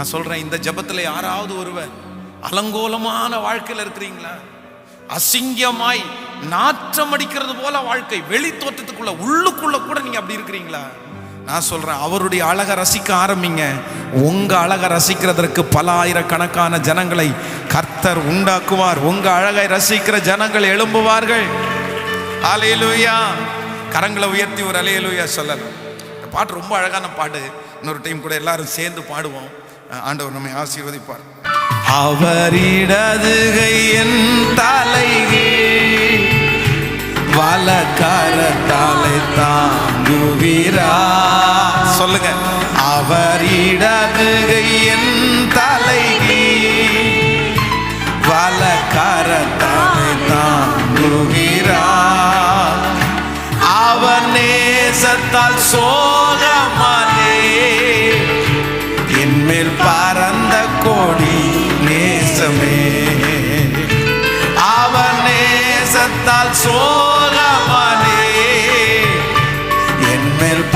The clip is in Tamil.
நான் சொல்றேன், இந்த ஜெபத்துல யாராவது ஒருவர் அலங்கோலமான வாழ்க்கையில் இருக்கிறீங்களா? அசிங்கமாய் நாற்றம் அடிக்கிறது போல வாழ்க்கை, வெளி தோற்றத்துக்குள்ள உள்ளுக்குள்ள கூட நீங்க அப்படி இருக்கிறீங்களா? நான் சொல்றேன், அவருடைய அழகை ரசிக்க ஆரம்பிங்க. உங்க அழகை ரசிக்கிறதற்கு பல ஆயிரக்கணக்கான ஜனங்களை கர்த்தர் உண்டாக்குவார். உங்க அழகை ரசிக்கிற ஜனங்கள் எழும்புவார்கள். அல்லேலூயா. கரங்களை உயர்த்தி ஒரு அல்லேலூயா சொல்லலாம். இந்த பாட்டு ரொம்ப அழகான பாட்டு. இன்னொரு டைம் கூட எல்லாரும் சேர்ந்து பாடுவோம். ஆண்டவர் நம்மை ஆசீர்வதிப்பார். அவர் இடதுகை என் தலைகீழ், வலக்கரத்தாலே தாங்குகிறார். சொல்லுங்க, அவர் இடதுகை என் தலைகீழ், வலக்கரத்தாலே தாங்குகிறார். அவர் நேசத்தால் சோகமானே என்மேல் பறந்த கோடி நேசமே. அவர் நேசத்தால் சோகமானே என்மேல்